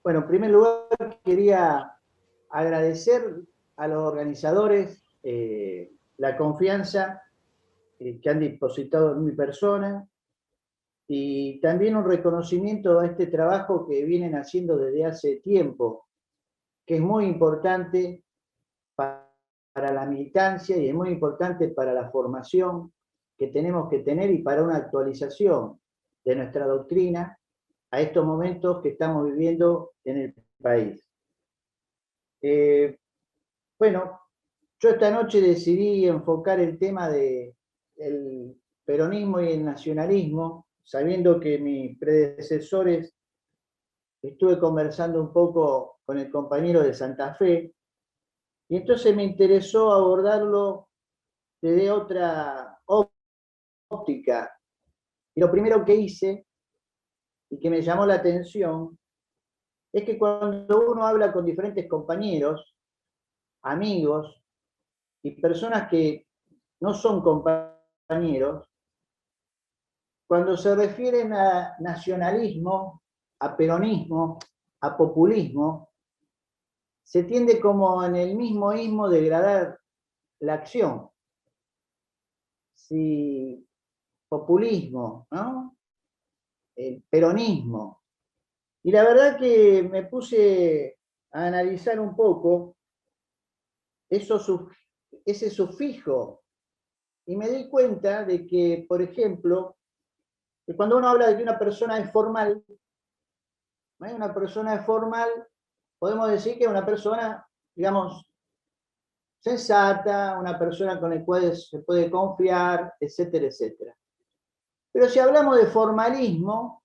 Bueno, en primer lugar quería agradecer a los organizadores la confianza que han depositado en mi persona y también un reconocimiento a este trabajo que vienen haciendo desde hace tiempo, que es muy importante para la militancia y es muy importante para la formación que tenemos que tener y para una actualización de nuestra doctrina a estos momentos que estamos viviendo en el país. Bueno, yo esta noche decidí enfocar el tema del peronismo y el nacionalismo, sabiendo que mis predecesores, estuve conversando un poco con el compañero de Santa Fe, y entonces me interesó abordarlo desde otra óptica. Y lo primero que hice, y que me llamó la atención, es que cuando uno habla con diferentes compañeros, amigos y personas que no son compañeros, cuando se refieren a nacionalismo, a peronismo, a populismo, se tiende como en el mismo ismo degradar la acción. Si populismo, ¿no? El peronismo. Y la verdad que me puse a analizar un poco ese sufijo y me di cuenta de que, por ejemplo, que cuando uno habla de que una persona es formal, ¿no? Una persona es formal, podemos decir que es una persona, digamos, sensata, una persona con la cual se puede confiar, etcétera, etcétera. Pero si hablamos de formalismo,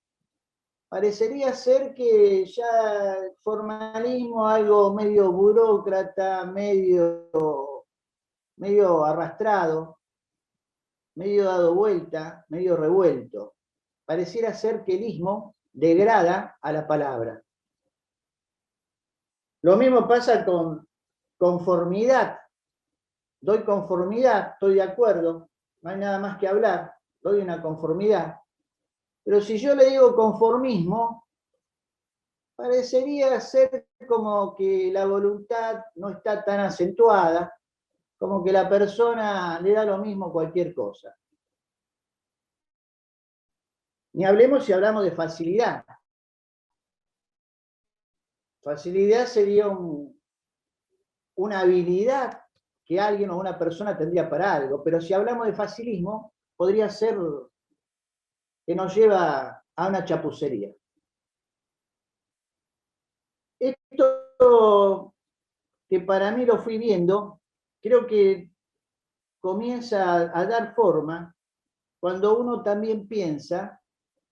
parecería ser que ya el formalismo es algo medio burócrata, medio arrastrado, medio dado vuelta, medio revuelto. Pareciera ser que el ismo degrada a la palabra. Lo mismo pasa con conformidad. Doy conformidad, estoy de acuerdo, no hay nada más que hablar, doy una conformidad. Pero si yo le digo conformismo, parecería ser como que la voluntad no está tan acentuada, como que la persona le da lo mismo cualquier cosa. Ni hablemos si hablamos de facilidad. Facilidad sería una habilidad que alguien o una persona tendría para algo, pero si hablamos de facilismo, podría ser que nos lleva a una chapucería. Esto que para mí lo fui viendo, creo que comienza a dar forma cuando uno también piensa,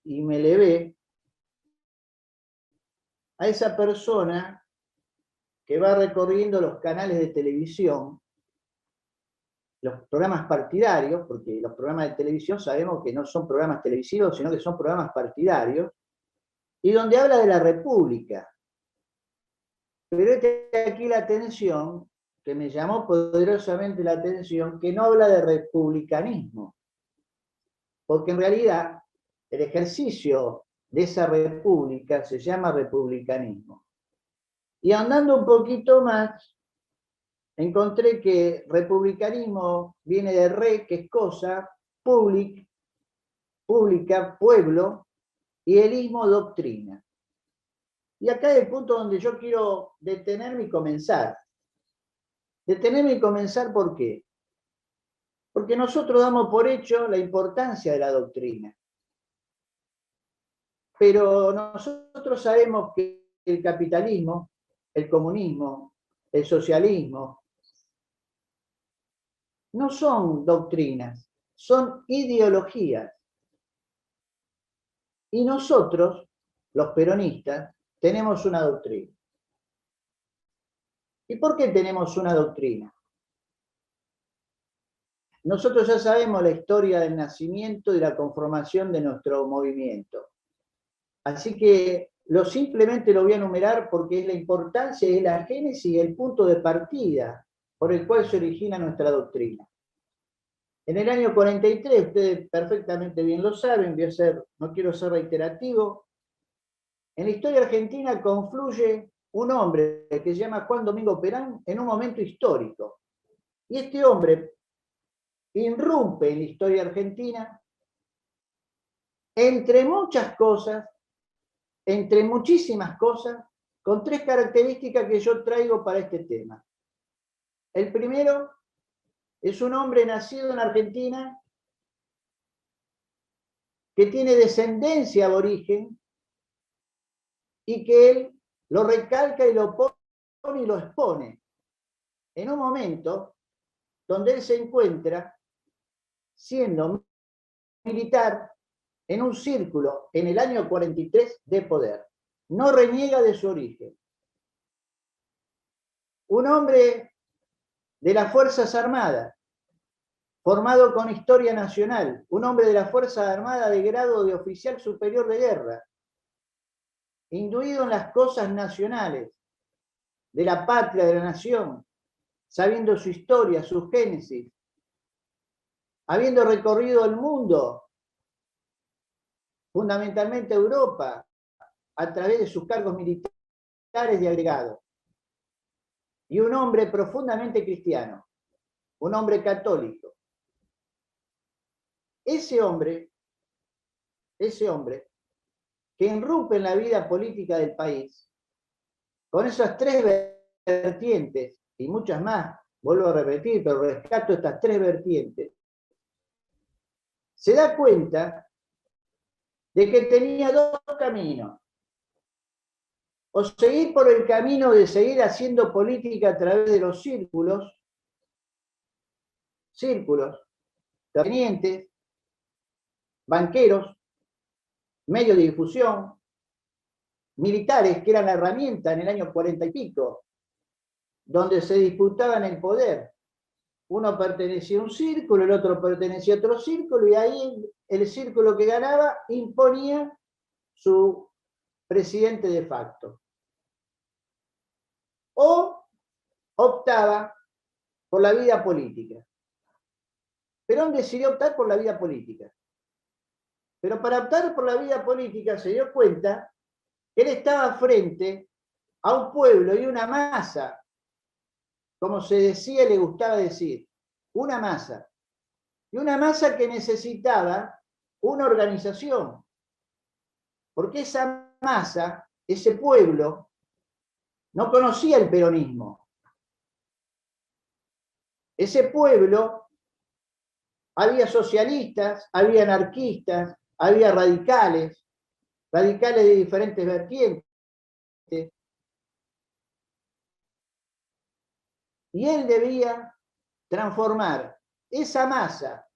y me le ve, a esa persona que va recorriendo los canales de televisión, los programas partidarios, porque los programas de televisión sabemos que no son programas televisivos, sino que son programas partidarios, y donde habla de la República. Pero aquí la atención, que me llamó poderosamente la atención, que no habla de republicanismo, porque en realidad el ejercicio de esa república se llama republicanismo. Y andando un poquito más, encontré que republicanismo viene de re, que es cosa, public, pública, pueblo, y el ismo, doctrina. Y acá es el punto donde yo quiero detenerme y comenzar. Detenerme y comenzar, ¿por qué? Porque nosotros damos por hecho la importancia de la doctrina. Pero nosotros sabemos que el capitalismo, el comunismo, el socialismo, no son doctrinas, son ideologías. Y nosotros, los peronistas, tenemos una doctrina. ¿Y por qué tenemos una doctrina? Nosotros ya sabemos la historia del nacimiento y la conformación de nuestro movimiento. Así que simplemente lo voy a enumerar porque es la importancia, es la génesis y el punto de partida por el cual se origina nuestra doctrina. En el año 43, ustedes perfectamente bien lo saben, no quiero ser reiterativo, En la historia argentina confluye un hombre que se llama Juan Domingo Perón en un momento histórico. Y este hombre irrumpe en la historia argentina, entre muchas cosas, entre muchísimas cosas, con tres características que yo traigo para este tema. El primero es un hombre nacido en Argentina que tiene descendencia aborigen y que él lo recalca y lo pone y lo expone en un momento donde él se encuentra siendo militar en un círculo en el año 43 de poder. No reniega de su origen. Un hombre de las Fuerzas Armadas, formado con historia nacional, un hombre de las Fuerzas Armadas de grado de oficial superior de guerra, induido en las cosas nacionales, de la patria, de la nación, sabiendo su historia, su génesis, habiendo recorrido el mundo, fundamentalmente Europa, a través de sus cargos militares de agregado. Y un hombre profundamente cristiano, un hombre católico. Ese hombre que irrumpe en la vida política del país, con esas tres vertientes, y muchas más, vuelvo a repetir, pero rescato estas tres vertientes, se da cuenta de que tenía dos caminos. O seguir por el camino de seguir haciendo política a través de los círculos, terratenientes, banqueros, medios de difusión, militares, que eran la herramienta en el año 40 y pico, donde se disputaban el poder. Uno pertenecía a un círculo, el otro pertenecía a otro círculo, y ahí el círculo que ganaba imponía su presidente de facto. O optaba por la vida política. Perón decidió optar por la vida política. Pero para optar por la vida política se dio cuenta que él estaba frente a un pueblo y una masa, como se decía y le gustaba decir, una masa. Y una masa que necesitaba una organización. Porque esa masa, ese pueblo, no conocía el peronismo. Ese pueblo, había socialistas, había anarquistas, había radicales de diferentes vertientes. Y él debía transformar esa masa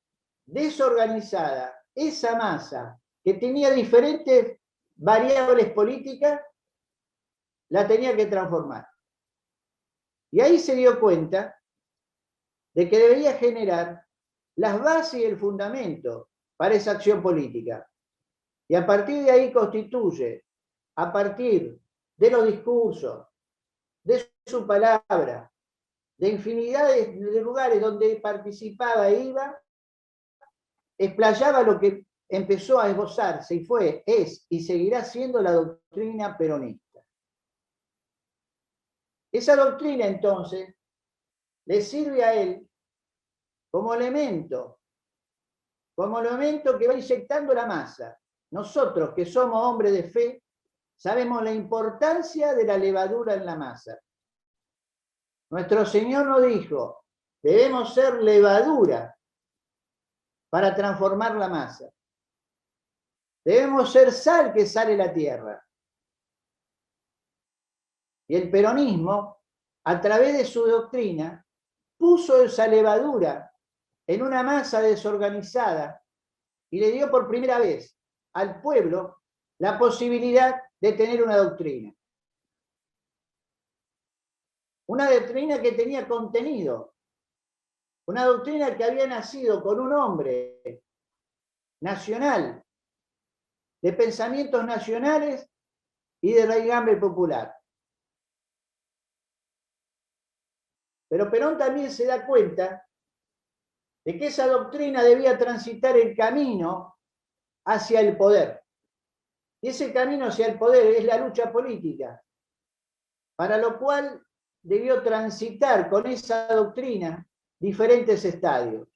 desorganizada, esa masa que tenía diferentes variables políticas, la tenía que transformar. Y ahí se dio cuenta de que debía generar las bases y el fundamento para esa acción política. Y a partir de ahí constituye, a partir de los discursos, de su palabra, de infinidad de lugares donde participaba e iba, explayaba lo que empezó a esbozarse y es y seguirá siendo la doctrina peronista. Esa doctrina entonces le sirve a él como elemento que va inyectando la masa. Nosotros que somos hombres de fe, sabemos la importancia de la levadura en la masa. Nuestro Señor nos dijo, debemos ser levadura para transformar la masa. Debemos ser sal que sale la tierra. Y el peronismo, a través de su doctrina, puso esa levadura en una masa desorganizada y le dio por primera vez al pueblo la posibilidad de tener una doctrina. Una doctrina que tenía contenido. Una doctrina que había nacido con un hombre nacional, de pensamientos nacionales y de raigambre popular. Pero Perón también se da cuenta de que esa doctrina debía transitar el camino hacia el poder. Y ese camino hacia el poder es la lucha política, para lo cual debió transitar con esa doctrina diferentes estadios.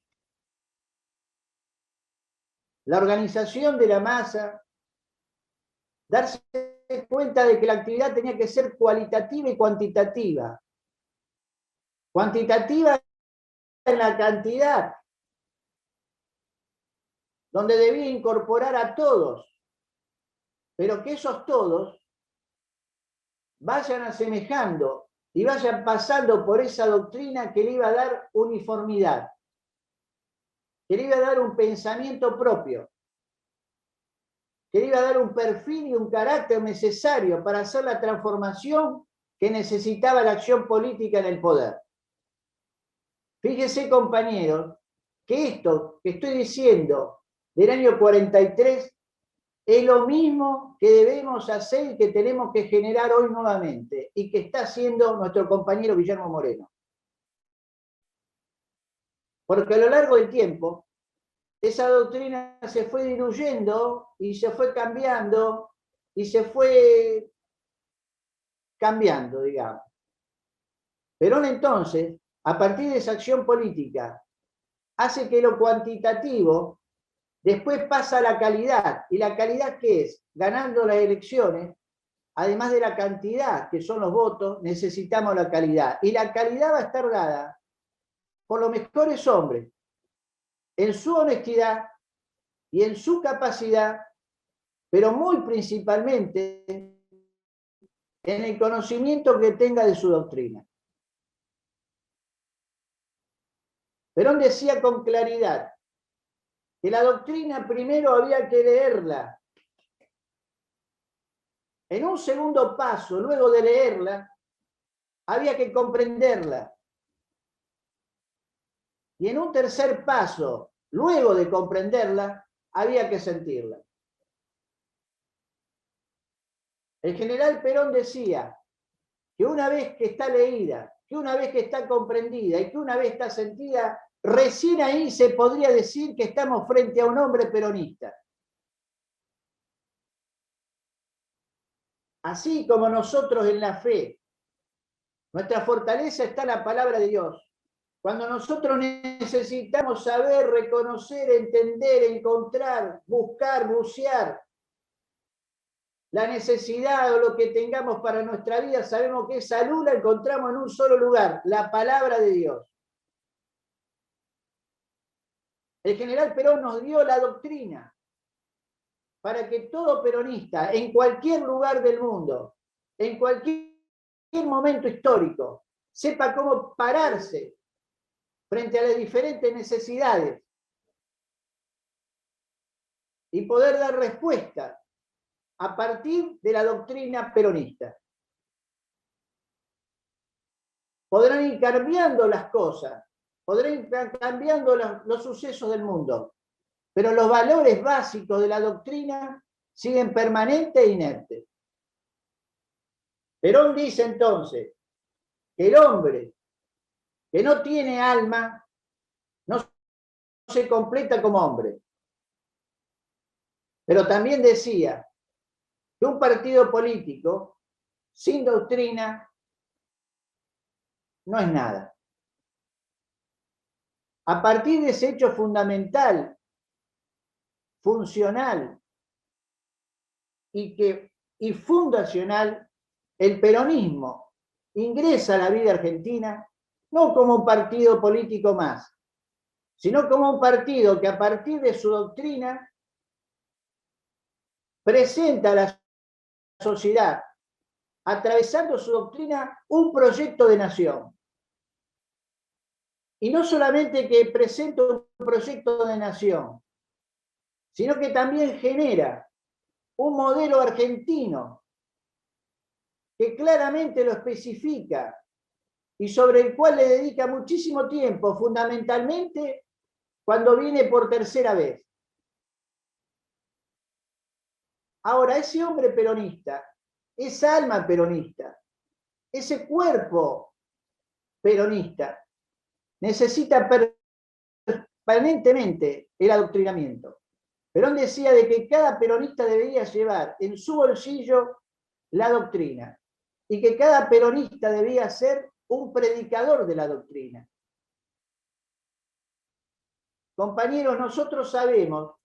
La organización de la masa, darse cuenta de que la actividad tenía que ser cualitativa y cuantitativa. Cuantitativa en la cantidad, donde debía incorporar a todos, pero que esos todos vayan asemejando y vayan pasando por esa doctrina que le iba a dar uniformidad, que le iba a dar un pensamiento propio, que le iba a dar un perfil y un carácter necesario para hacer la transformación que necesitaba la acción política en el poder. Fíjense, compañeros, que esto que estoy diciendo del año 43 es lo mismo que debemos hacer y que tenemos que generar hoy nuevamente, y que está haciendo nuestro compañero Guillermo Moreno. Porque a lo largo del tiempo, esa doctrina se fue diluyendo y se fue cambiando y se fue cambiando, digamos. Perón entonces, a partir de esa acción política, hace que lo cuantitativo después pasa a la calidad. ¿Y la calidad qué es? Ganando las elecciones, además de la cantidad, que son los votos, necesitamos la calidad. Y la calidad va a estar dada por los mejores hombres, en su honestidad y en su capacidad, pero muy principalmente en el conocimiento que tenga de su doctrina. Perón decía con claridad que la doctrina primero había que leerla. En un segundo paso, luego de leerla, había que comprenderla. Y en un tercer paso, luego de comprenderla, había que sentirla. El general Perón decía que una vez que está leída, que una vez que está comprendida y que una vez está sentida, recién ahí se podría decir que estamos frente a un hombre peronista. Así como nosotros en la fe, nuestra fortaleza está en la palabra de Dios. Cuando nosotros necesitamos saber, reconocer, entender, encontrar, buscar, bucear la necesidad o lo que tengamos para nuestra vida, sabemos que esa luz la encontramos en un solo lugar, la palabra de Dios. El general Perón nos dio la doctrina para que todo peronista, en cualquier lugar del mundo, en cualquier momento histórico, sepa cómo pararse frente a las diferentes necesidades y poder dar respuesta a partir de la doctrina peronista. Podrán ir cambiando las cosas, podrán ir cambiando los sucesos del mundo, pero los valores básicos de la doctrina siguen permanentes e inertes. Perón dice entonces que el hombre que no tiene alma no se completa como hombre. Pero también decía que un partido político sin doctrina no es nada. A partir de ese hecho fundamental, funcional y fundacional, el peronismo ingresa a la vida argentina no como un partido político más, sino como un partido que a partir de su doctrina presenta a la sociedad, atravesando su doctrina, un proyecto de nación. Y no solamente que presenta un proyecto de nación, sino que también genera un modelo argentino que claramente lo especifica y sobre el cual le dedica muchísimo tiempo, fundamentalmente cuando viene por tercera vez. Ahora, ese hombre peronista, esa alma peronista, ese cuerpo peronista, necesita permanentemente el adoctrinamiento. Perón decía de que cada peronista debería llevar en su bolsillo la doctrina y que cada peronista debía ser un predicador de la doctrina. Compañeros, nosotros sabemos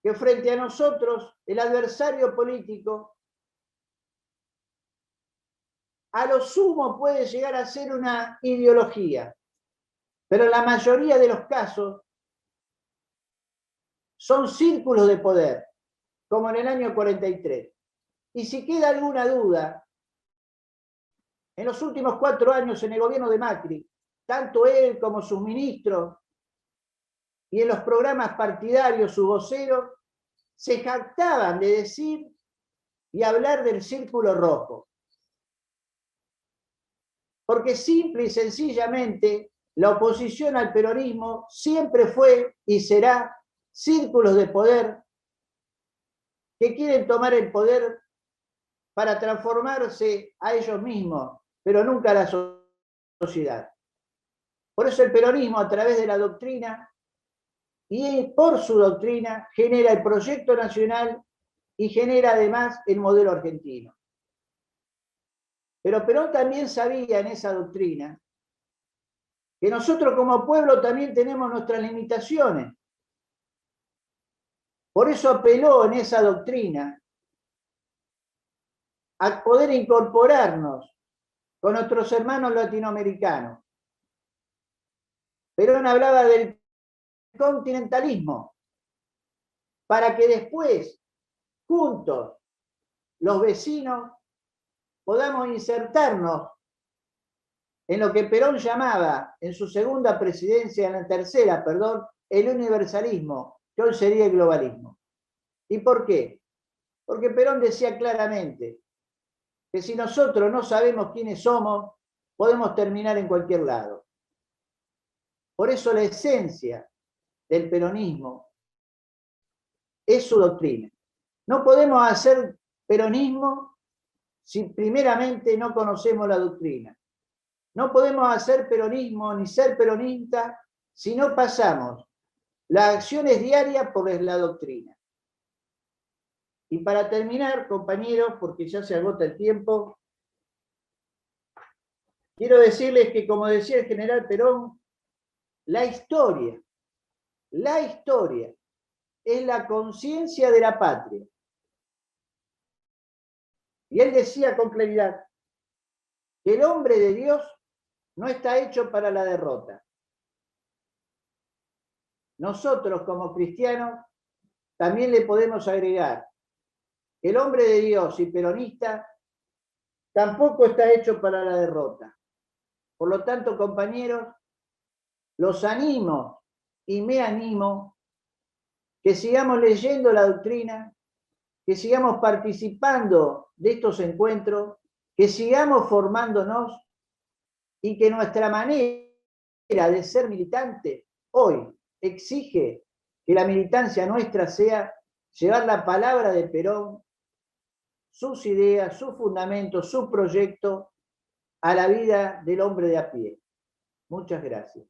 que frente a nosotros el adversario político a lo sumo puede llegar a ser una ideología, pero en la mayoría de los casos son círculos de poder, como en el año 43. Y si queda alguna duda, en los últimos 4 años en el gobierno de Macri, tanto él como sus ministros y en los programas partidarios, sus voceros, se jactaban de decir y hablar del círculo rojo. Porque simple y sencillamente la oposición al peronismo siempre fue y será círculos de poder que quieren tomar el poder para transformarse a ellos mismos, pero nunca a la sociedad. Por eso el peronismo, a través de la doctrina y por su doctrina, genera el proyecto nacional y genera además el modelo argentino. Pero Perón también sabía en esa doctrina que nosotros como pueblo también tenemos nuestras limitaciones. Por eso apeló en esa doctrina a poder incorporarnos con nuestros hermanos latinoamericanos. Perón hablaba del continentalismo, para que después, juntos, los vecinos, podamos insertarnos en lo que Perón llamaba, en su segunda presidencia, en la tercera, perdón, el universalismo, que hoy sería el globalismo. ¿Y por qué? Porque Perón decía claramente que si nosotros no sabemos quiénes somos, podemos terminar en cualquier lado. Por eso la esencia del peronismo es su doctrina. No podemos hacer peronismo si primeramente no conocemos la doctrina. No podemos hacer peronismo ni ser peronista si no pasamos las acciones diarias por la doctrina. Y para terminar, compañeros, porque ya se agota el tiempo, quiero decirles que, como decía el general Perón, la historia es la conciencia de la patria. Y él decía con claridad que el hombre de Dios no está hecho para la derrota. Nosotros como cristianos también le podemos agregar que el hombre de Dios y peronista tampoco está hecho para la derrota. Por lo tanto, compañeros, los animo y me animo que sigamos leyendo la doctrina, que sigamos participando de estos encuentros, que sigamos formándonos y que nuestra manera de ser militante hoy exige que la militancia nuestra sea llevar la palabra de Perón, sus ideas, sus fundamentos, su proyecto a la vida del hombre de a pie. Muchas gracias.